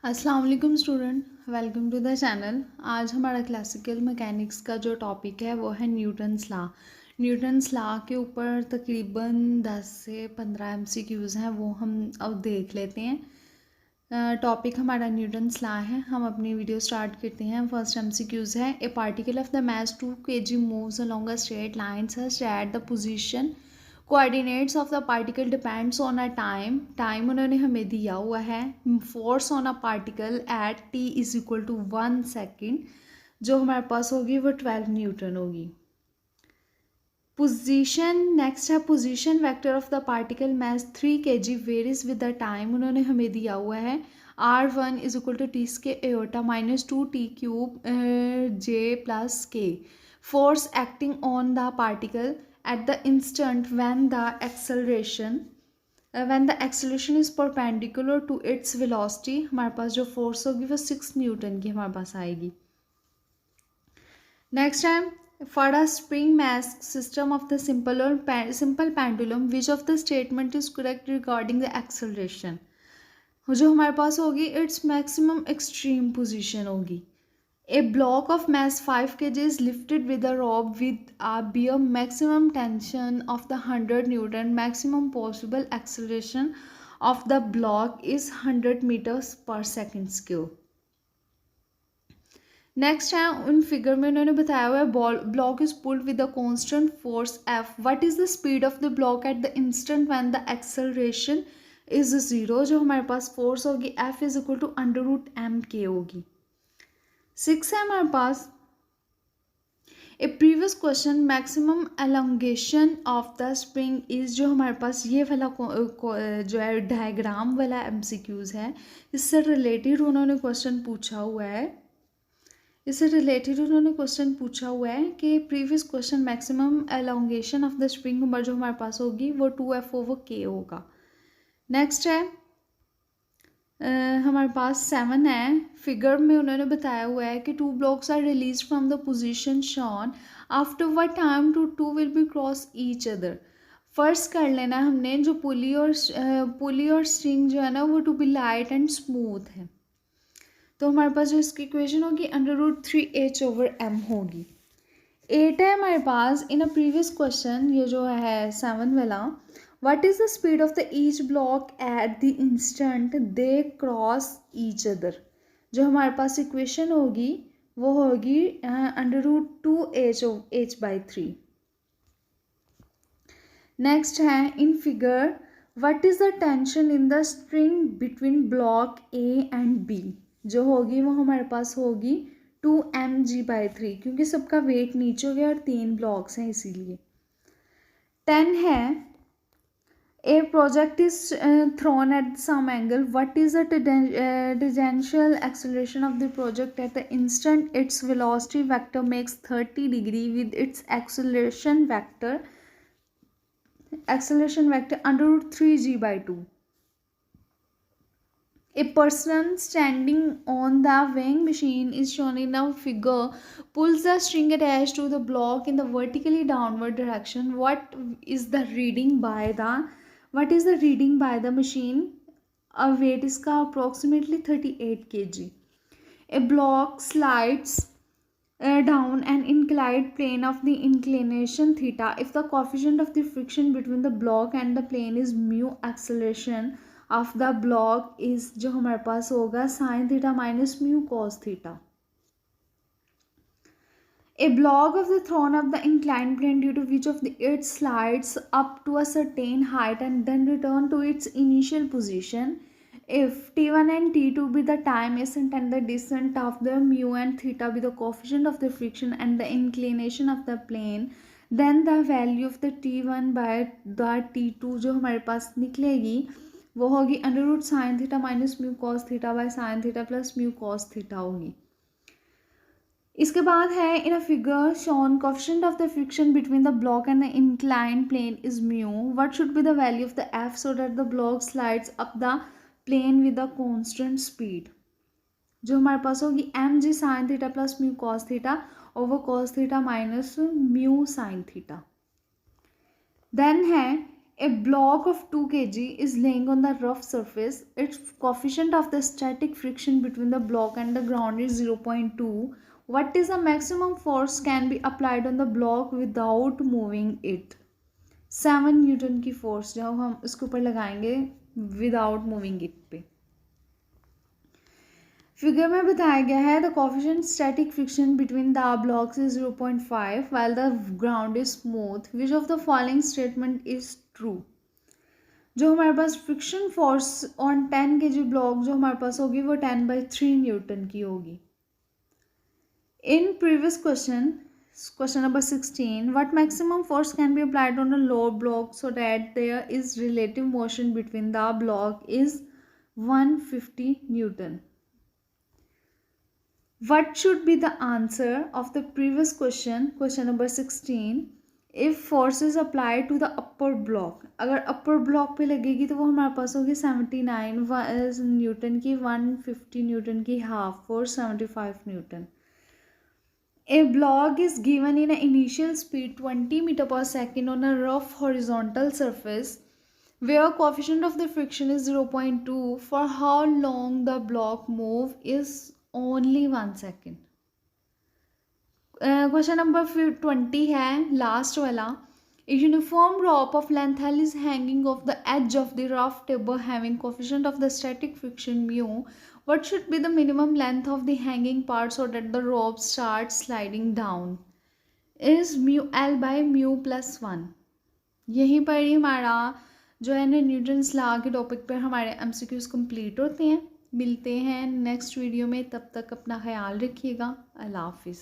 अस्सलाम वालेकुम student, welcome to the channel. आज हमारा क्लासिकल मैकेनिक्स का जो टॉपिक है वो है न्यूटन्स लॉ। न्यूटन्स लॉ के ऊपर तकरीबन 10 से 15 एमसीक्यूज़ हैं, वो हम अब देख लेते हैं। टॉपिक हमारा न्यूटन्स लॉ है। हम अपनी वीडियो स्टार्ट करते हैं। फर्स्ट एमसीक्यूज़ है, a particle of the mass 2 kg moves along a straight line such that the position coordinates of the particle depends on a time उन्होंने हमें दिया हुआ है। Force on a particle at t is equal to 1 second, जो हमारे पास होगी वो 12 न्यूटन होगी। पोजीशन नेक्स्ट है, position vector of the particle mass 3 kg varies with the time उन्होंने हमें दिया हुआ है। R1 is equal to T स्के eta minus 2t³ J plus K. Force acting on the particle at the instant when the acceleration is perpendicular to its velocity, हमारे पास जो force होगी वो 6 न्यूटन की हमारे पास आएगी। Next time, for a spring mass system of the simple pendulum which of the statement is correct regarding the acceleration, जो हमारे पास होगी its maximum extreme position होगी। A block of mass 5 kg is lifted with a rope with a bare maximum tension of the 100 Newton. Maximum possible acceleration of the block is 100 meters per second cube. Next है, उन figure में उन्होंने बताया हुआ है block is pulled with the constant force F. What is the speed of the block at the instant when the acceleration is 0, जो हमारे पास फोर्स होगी F is equal to √m k होगी। 6 है हमारे पास, a previous question maximum elongation of the spring is, जो हमारे पास ये वाला जो है डायग्राम वाला एमसीक्यूज है, इससे रिलेटेड उन्होंने क्वेश्चन पूछा हुआ है। कि previous question maximum elongation of the spring number जो हमारे पास होगी वो 2F/K होगा। नेक्स्ट है, हमारे पास 7 है, फिगर में उन्होंने बताया हुआ है कि 2 blocks are release from the position shown after what time two will be cross each other. First कर लेना हमने, जो पुली और स्ट्रिंग जो है ना वो to be light and smooth है, तो हमारे पास जो इसकी इक्वेशन होगी √3h/m होगी। 8 है हमारे पास, इन अ प्रीवियस क्वेश्चन, ये जो है 7 वाला, what is the speed of the each block at the instant they cross each other, जो हमारे पास इक्वेशन होगी वो होगी √2h/3। नेक्स्ट है, in figure what is the tension in the string between block A and B, जो होगी वो हमारे पास होगी 2mg/3, क्योंकि सबका वेट नीचे हो गया और 3 ब्लॉक्स हैं इसीलिए। 10 है, a project is thrown at some angle. What is the tangential acceleration of the project at the instant its velocity vector makes 30 degree with its acceleration vector √3g/2. A person standing on the weighing machine is shown in a figure pulls the string attached to the block in the vertically downward direction. What is the reading by the machine? A weight इसका approximately 38 kg. A block slides down an inclined plane of the inclination theta. If the coefficient of the friction between the block and the plane is mu, acceleration of the block is, जो हमारे पास होगा sin theta minus mu cos theta. A block of the thrown of the inclined plane due to which of it slides up to a certain height and then return to its initial position. If t1 and t2 be the time ascent and the descent of the mu and theta be the coefficient of the friction and the inclination of the plane, then the value of the t1 by the t2 जो हमारे पास निकलेगी वो होगी √sin theta minus mu cos theta by sin theta plus mu cos theta होगी। इसके बाद है, in a figure shown coefficient of the friction between the block and the inclined plane is mu. What should be the value of the F so that the block slides up the plane with the constant speed, जो हमारे पास होगी M G sine theta plus mu cos theta over cos theta minus mu sine theta. Then है, A block of 2 kg is laying on the rough surface. Its coefficient of the static friction between the block and the ground is 0.2. What is the maximum force can be applied on the block without moving it? 7 newton की force जो हम इसके ऊपर लगाएंगे without moving it पे। Figure में बताया गया है the coefficient static friction between the blocks is 0.5 while the ground is smooth, which of the following statement is true. जो हमारे पास friction force on 10 kg block जो हमारे पास होगी वो 10/3 न्यूटन की होगी। In previous question number 16, what maximum force can be applied on a lower block so that there is relative motion between the block is 150 Newton. What should be the answer of the previous question number 16, if force is applied to the upper block? अगर upper block पे लगेगी तो वो हमारे पास होगी 79 Newton की, 150 Newton की half force 75 Newton. A block is given in an initial speed 20 meter per second on a rough horizontal surface where coefficient of the friction is 0.2. For how long the block move is only 1 second. Question number 20 है last वाला। A uniform rope of length L is hanging off the edge of the rough table having coefficient of the static friction mu. What should be the minimum length of the hanging part so that the rope starts sliding down? Is mu L by mu plus 1. यहीं पर ही हमारा जो है ना Newton's law के topic पर हमारे MCQs complete होते हैं। मिलते हैं नेक्स्ट वीडियो में, तब तक अपना ख्याल रखिएगा। अल्लाह हाफिज़।